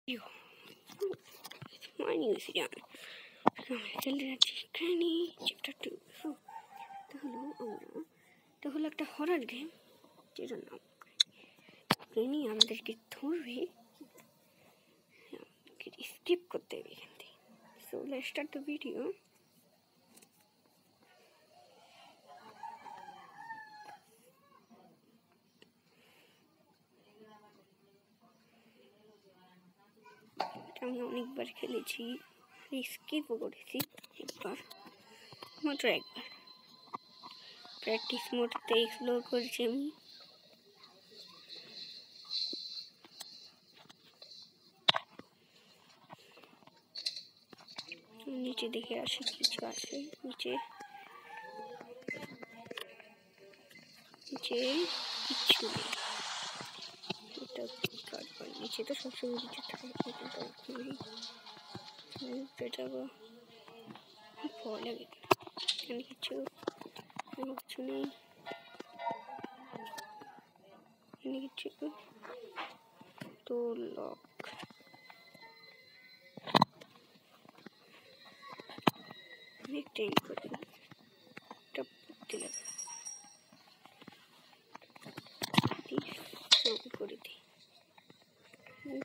Yo, it's my new video. চলে যাচ্ছি granny chapter 2। এটা হলো একটা হরর গেম, যেটার নাম গ্র্যানি আমাদেরকে ধরবে, স্কিপ করতে হবে এখান থেকে। So let's start the video. আমি অনেকবার খেলেছি, স্কিপও করেছি একবার, মাত্র একবার। প্র্যাকটিস মোডতে এক্সপ্লোর করেছি আমি। নিচে দেখে আসি কিছু আছে নিচে কিচ্ছু নেই। নিচে তো সবসময় কিছু থাকে, ভয় লাগে। এখানে কিছু নেই, এখানে কিছু তো লক। অনেক টাইম করে এটা পড়তে লাগে, করে দিই। আমরা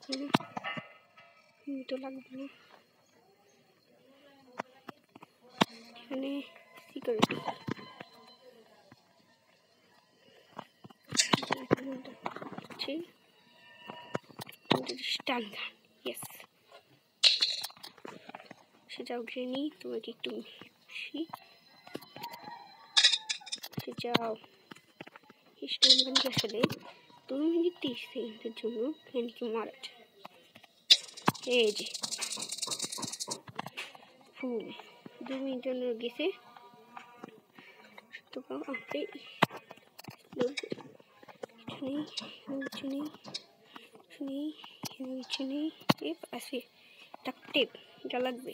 করে লাগবে না, তো লাগবে না। এখানে সিকিউরিটি স্টান গান। ইয়েস, সেটাও গ্রেনি, তোমাকে একটু যাও। স্টান গানকে আসলে 2 মিনিট 30 সেকেন্ডের জন্য গ্রেনিকে মারা যায়। এই যে 2 মিনিট জন্য গেছে, তো আমাকে কিছু নেই। আছে ডাক টেপ, যা লাগবে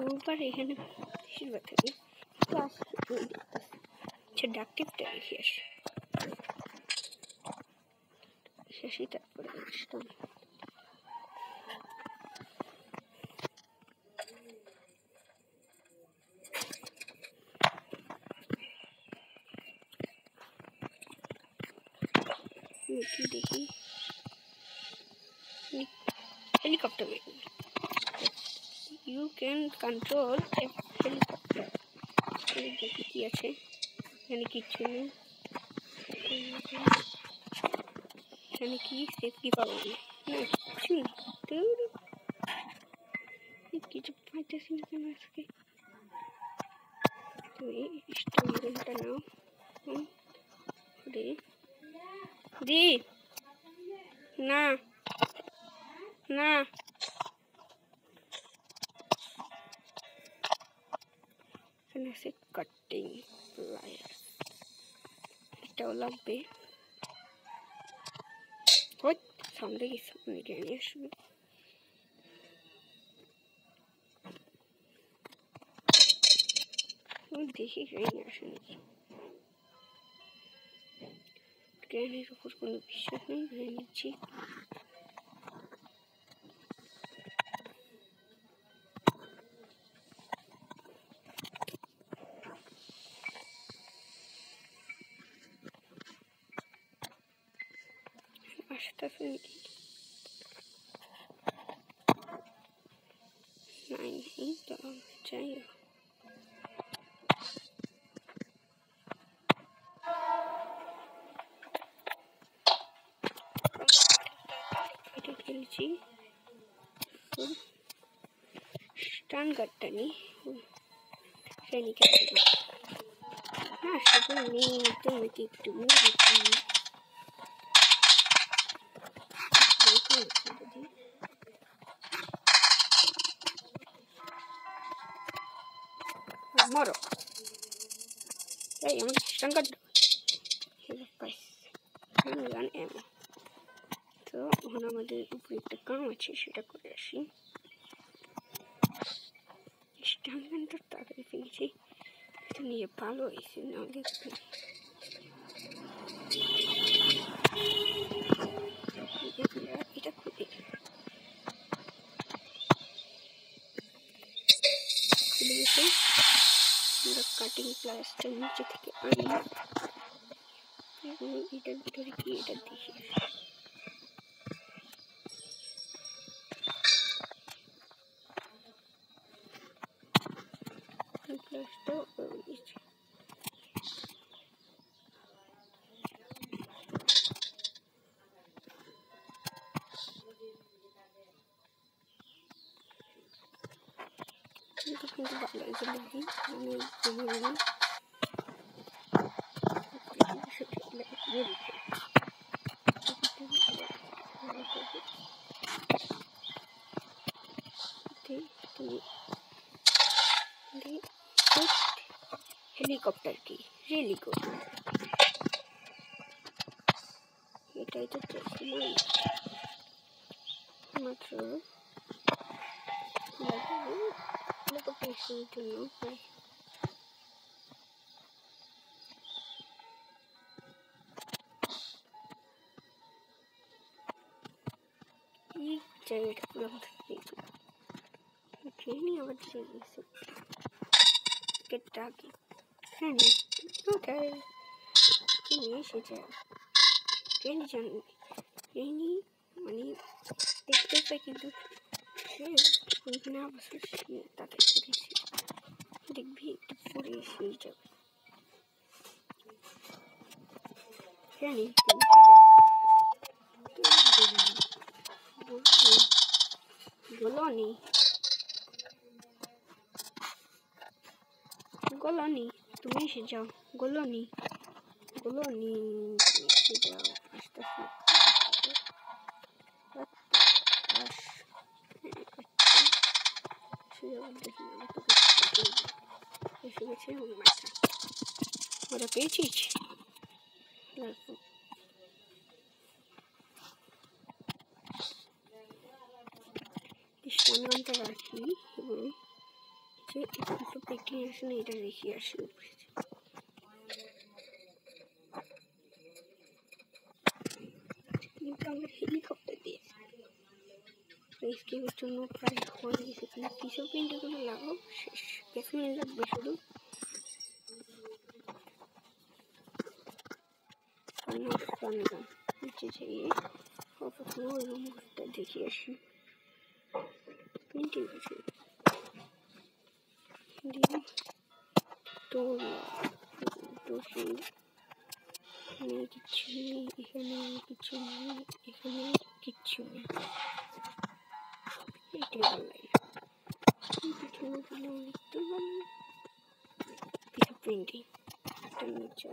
ওবার এখানে বেশিরভাগ থাকে। আচ্ছা, ডাক টেপটা রেখে আসি, তারপরে আসতাম। দেখি helicopter, you can control helicopter. দেখি কি আছে, এখানে কিচ্ছু নেই। এখানে কি সেফটি পাবো না, কিছু কিছু পাইতেছি না কেন আজকে। তুমি স্টোনটা নাও। জি না না, এখানে আছে কাটিং প্লায়ার, এটাও লাগবে। সামনে গেছে, নিয়ে আসবে। দেখি গ্রেনি আসে নাকি। গ্রেনির উপর কোনো বিশ্বাস নেই, গ্রেনি ঠিক আসতেছে নাকি। নাই তো যাই হোক, খেলছি। স্টান গানটা নিই, গ্রেনিকে না শুধু নেই, তুমি একটু সংকট গান এমন। তো এখন আমাদের উপরে একটা কাম আছে, সেটা করে আসি। স্টানগানটা তাড়াতাড়ি পেয়েছি, এটা নিয়ে ভালো হয়েছে। নাহলে এটা খুলে গেছে। আমরা কাটিং প্লাসটা নিচে থেকে আনি এবং এটার ভিতরে কি এটা দেখি প্লাসটাও নিচে। কিন্তু ভালো এগুলো দিই আমি হেলিকপ্টার কি রিয়েলি গুড। এটাই তো চাইছিলাম মাত্র হেলিকপ্টারের জন্য। এই জায়গাটা পুরো ট্রেনই আবার দিয়ে গেছে কেটটাকে। হ্যাঁ ওটাই নিয়ে এসেছে ট্রেন জানি ট্রেনই মানে দেখতে পাই, কিন্তু সে ওইখানে অবশ্য সে তাদের করেছে দেখবি একটু পরে এসেই যাবে। জানি গোলনি গোলনি তুমি এসে যাও। গোলনি গোলনি এসে যাও আস্তে আস্তে এসে গেছে মাথা ওরা পেয়েছিস। স্টানগানটা রাখি এবং যে একটু পেটে আসে না এটা রেখে আসি উপরে। কিন্তু আমরা হেলিকপ্টার দিয়েছি স্কেপের জন্য প্রায় হয়ে গেছে। এখানে কিছু প্রিন্টগুলো লাগাও শেষ এখন লাগবে শুধু স্টানগান নিচে যেয়ে প্রথমে ওই রুমটা দেখে আসি। প্রিন্টিং আছে তো এখানে কিচ্ছু নেই, এখানে কিচ্ছু নেই, এখানে কিচ্ছু নেই। এটাই ভালো লাগে পিছনে দিলে লিখতে পারি কিছু প্রিন্টিং একটা নিচে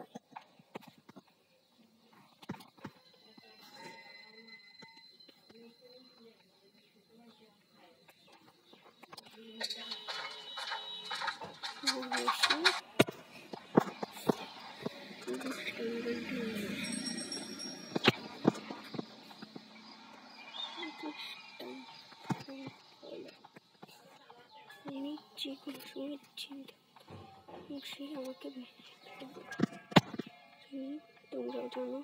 যে কোনো সময় চিন্তা সে আমাকে তোমরাও জানো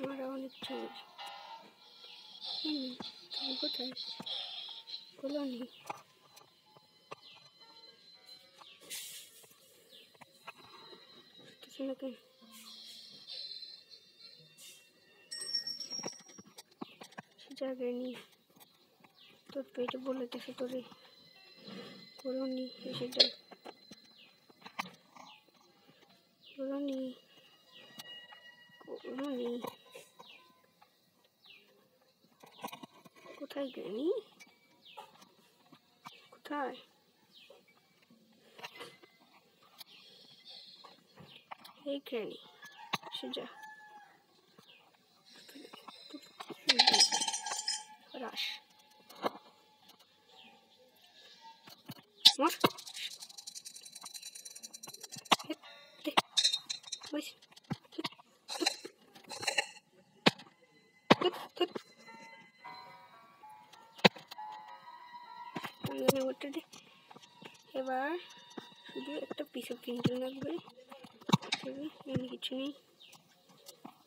মারা অনেক চাই। তুমি কোথায় গোলনি কেন সে জায়গায় নিয়ে তোর পেটে বলে দেখে তোরে গোলনি এসে যায়। গোলনি গোলনি কোথায় গ্রানি কোথায়? এই গ্রানি এসে যা রাশ কালারটা দে। এবার শুধু একটা পিস অফ প্রিন্টিং লাগবে, এমনি কিছু নেই।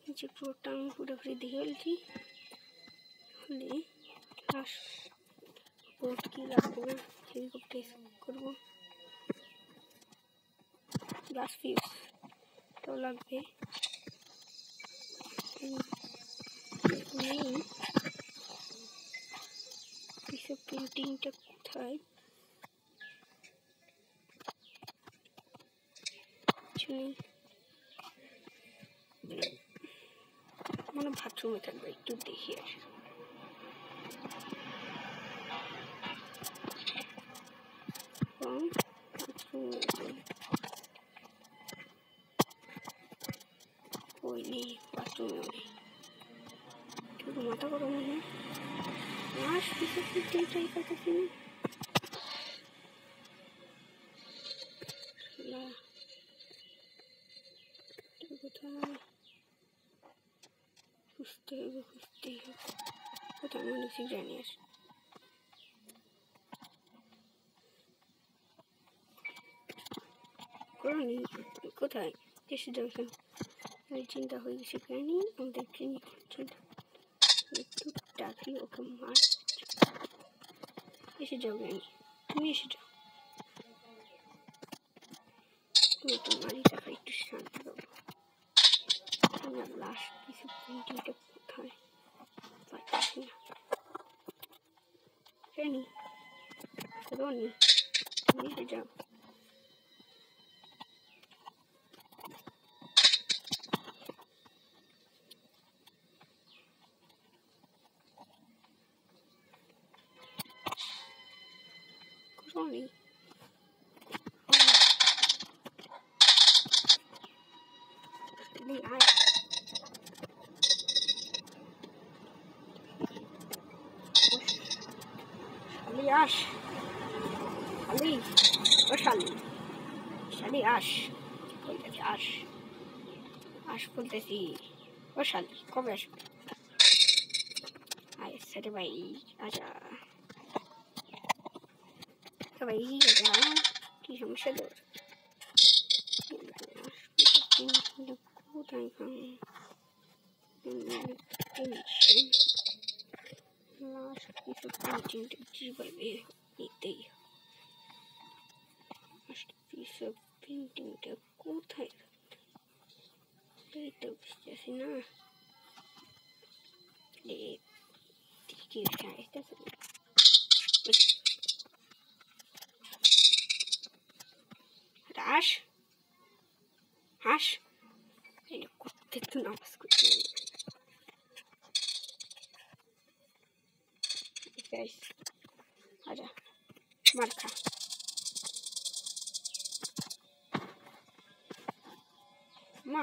নিচে পুরোটা আমি পুরোপুরি দেখে ফেলছি। হলে লাস্ট বোর্ড কি লাগবে না সেরকম টেস্ট করবো। গ্লাস ফিউজ তো লাগবে। নেই পিস অফ প্রিন্টিংটা কোথায়? মানে বাথরুমে থাকবে, একটু দেখি আর ওই নেই, বাথরুমেও নেই। কিন্তু মাথা গরম হয় না, মাস পিসে ফিফটিন ট্রাই করতেছি না। কোথায় খুঁজতে হবে, কোথায় মনে হচ্ছে জানি আস। করনি কোথায় এসে যাবেন? চিন্তা হয়ে গেছে কেন আমাদের চিন্তা একটু ডাকি ওকে মার। এসে যাও জ্ঞানী, তুমি এসে যাও, তুমি তো মারি তারপর একটু শান্তি পাবো। তোমার লাস্ট কিছু প্রিন্টিংটা কোথায় পাচ্ছি না। জ্ঞানী রনি, তুমি এসে যাও। Ronnie. Ali Ash. Ali. Where's Ali? Ali Ash. বলতেছি আশ, আশ বলতেছি। Where's Ali? কবে আসবে? আয় সারে ভাই আচ্ছা ভাই আচ্ছা, কি সমস্যা তোর? কোথায় লাস্ট কিছু প্রিন্টিংটা যেভাবে নিতেই, লাস্ট পিস অফ প্রিন্টিংটা কোথায়? এই তো বুঝতেছি না। কি আসতেছে হাস হাস এই করতে তো নামাজ করতে আচ্ছা মার খা। মা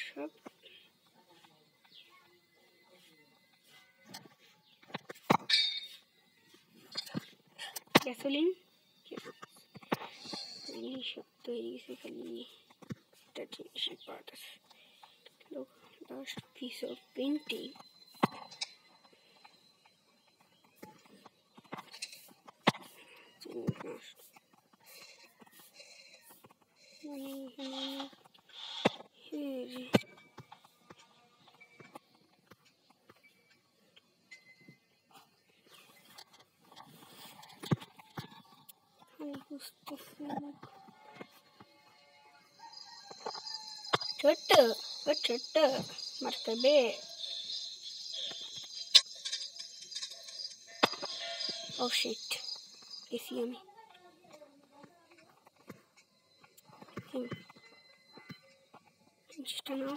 সব গ্যাসোলিন সব তৈরি গেছে, খালি একটা জিনিসের পার্ট আছে। লাস্ট পিস অফ প্রিন্টিং ছোট্ট ছোট্ট মারতে হবে। ও শিট, গেছি আমি। জিনিসটা নাও,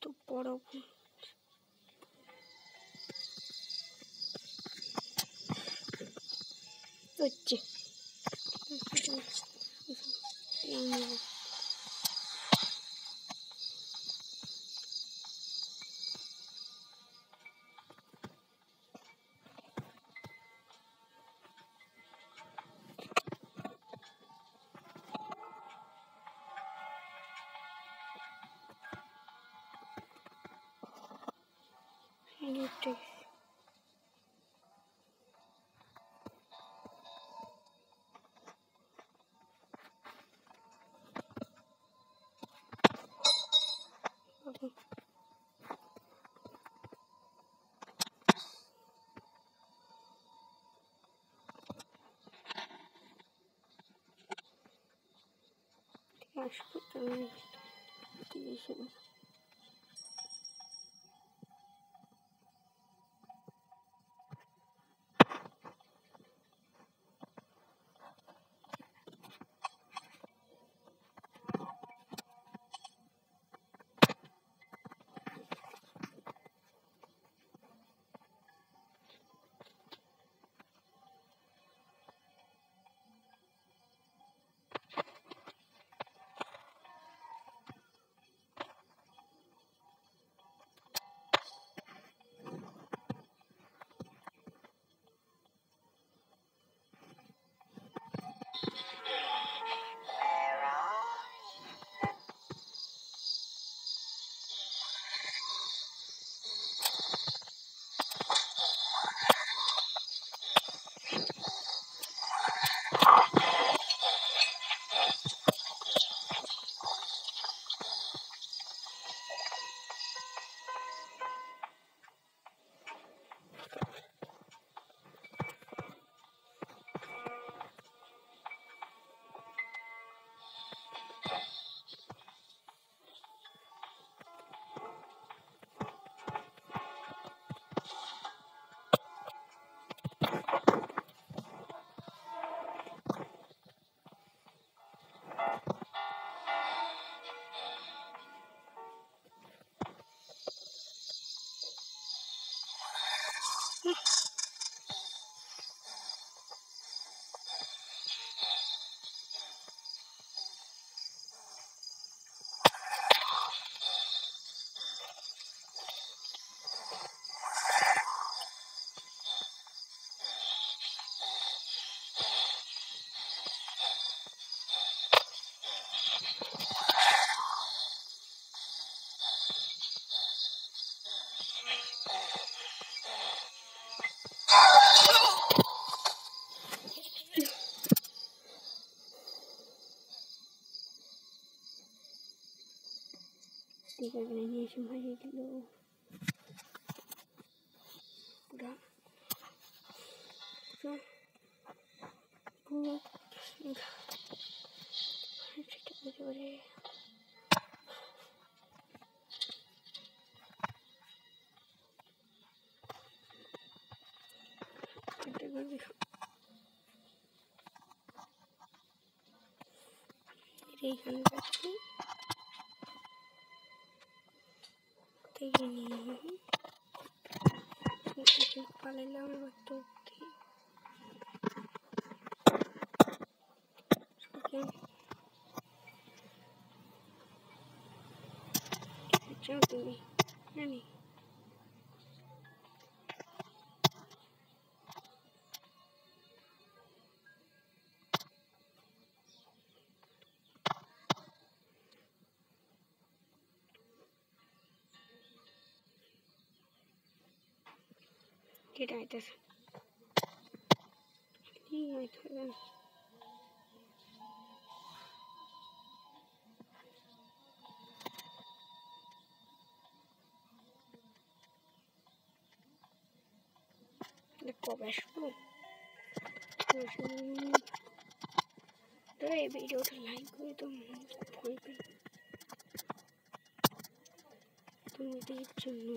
তো বড় হচ্ছে গিফট আসবো তুমি টিকা কিনে নিয়ে এসে ভাজিয়ে দিল পুরা পুরো করে এইখানে রাখছি থেকে নিয়ে পালাইলাম এবার তো তুমি জানি কেটে আইতেছে কি আইতেছে কবে আসবো তো এই ভিডিওটা লাইক করে তো ভয় পাই তোমাদের জন্য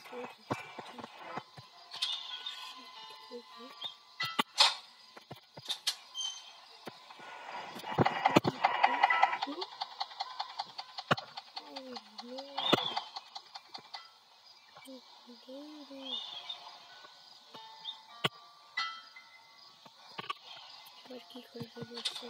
Thank you. কি করবে বলছে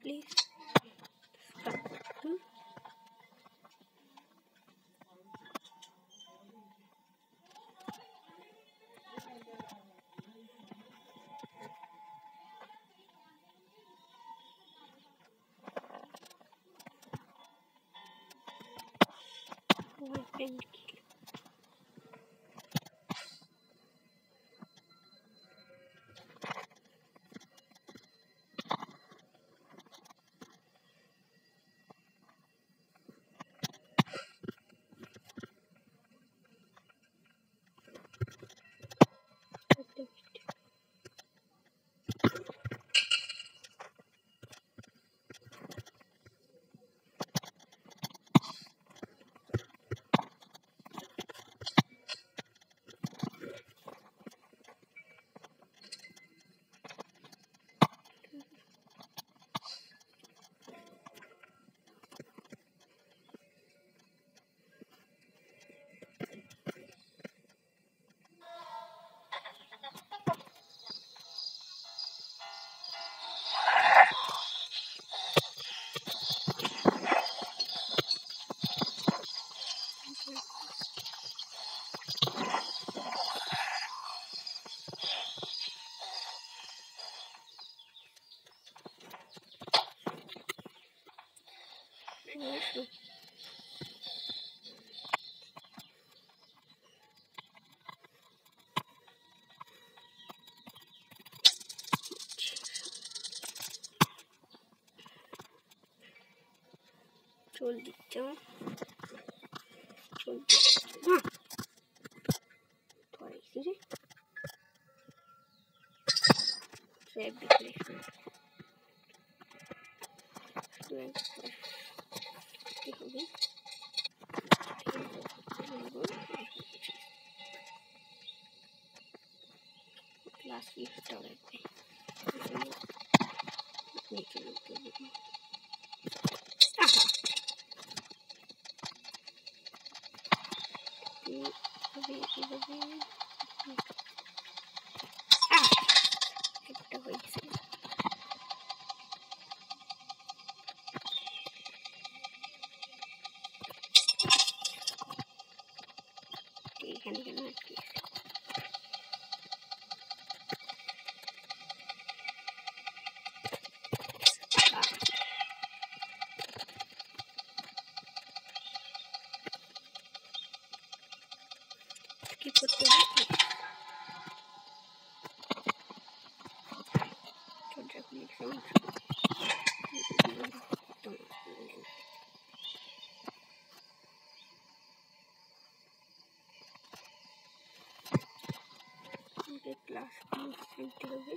please stop. Weapon kill. চল দিচ্ছ চল হ্যাঁ ধরেছি রে ট্র্যাপ বিক্রি কি হবে ক্লাস লিস্টটা লাগবে নিচে লিখতে দেবো একটা হয়েছে এখানে কেন আটকে কি করতে হবে ক্লাস নিতে হবে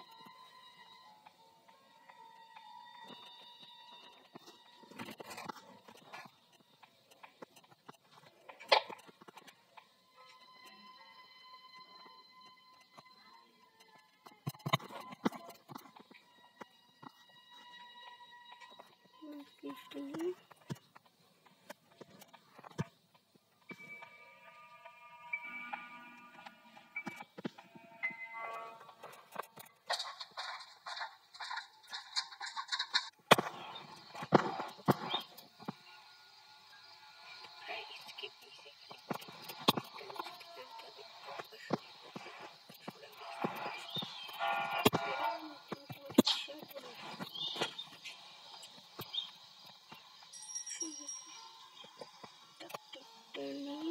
নিই,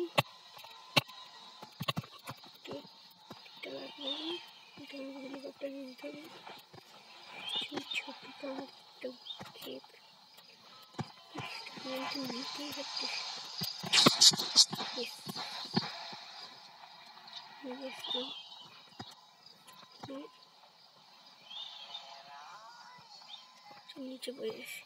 এটা লাগবে, এটা হেলিকপ্টার নিতে হবে। ছোট কামড় একটা ক্ষেত নিতেই পারতেছি। নিচে পড়ে গেছে।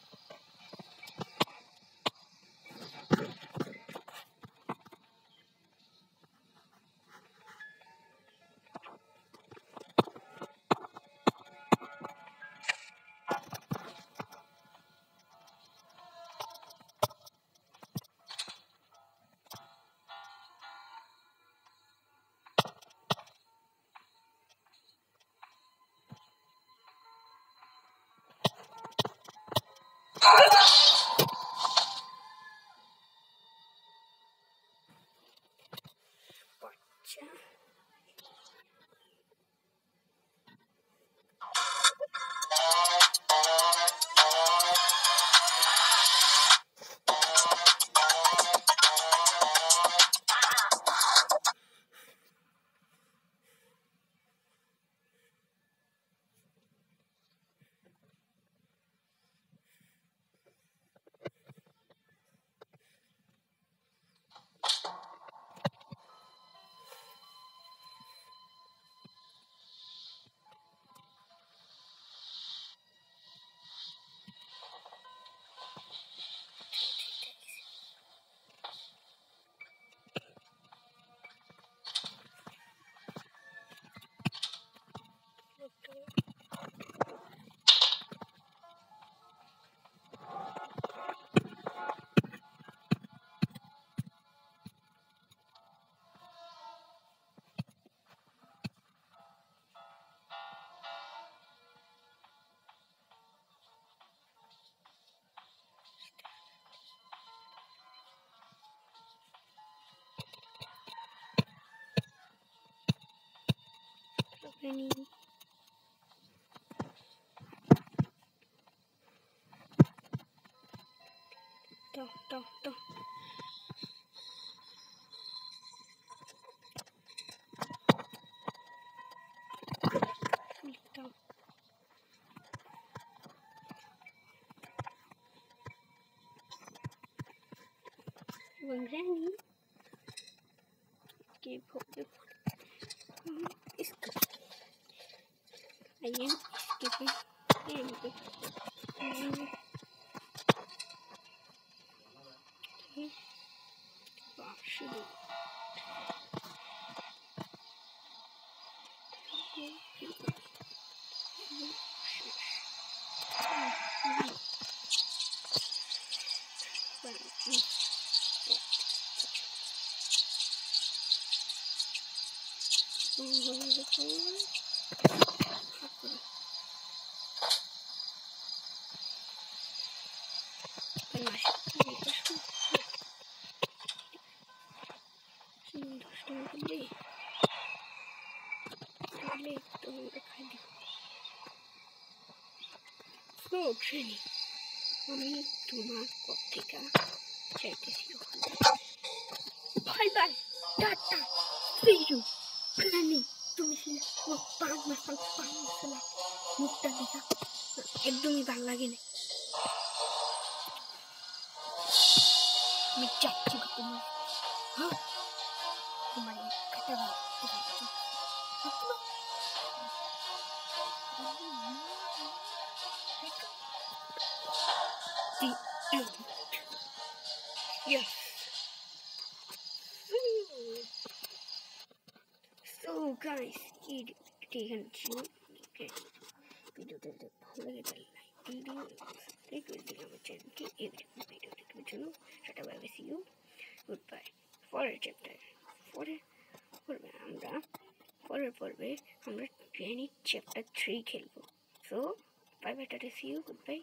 Tuh. Bang Granny, keep holding. I am escaping. আমি তোমার পত্রিকা চাইতেছি। By bye, tata, see you. Granny, তুমি ছিলে পান মশলা মুখটা দেখা একদমই ভালো লাগে না। আমি চাচ্ছি তুমি তোমার কাটা the end. Yes. So guys, এখানে ছিল ভিডিওটা ভালো লাগে তাহলে লাইক করে দিন আমার চ্যানেলকে এরকম ভিডিও দেখার জন্য। সেটা ভাবে সি ইউ, গুড বাই। পরের পর্বে আমরা গ্র্যানি চ্যাপ্টার 3 খেলবো। So bye bye, tata, see you, good bye.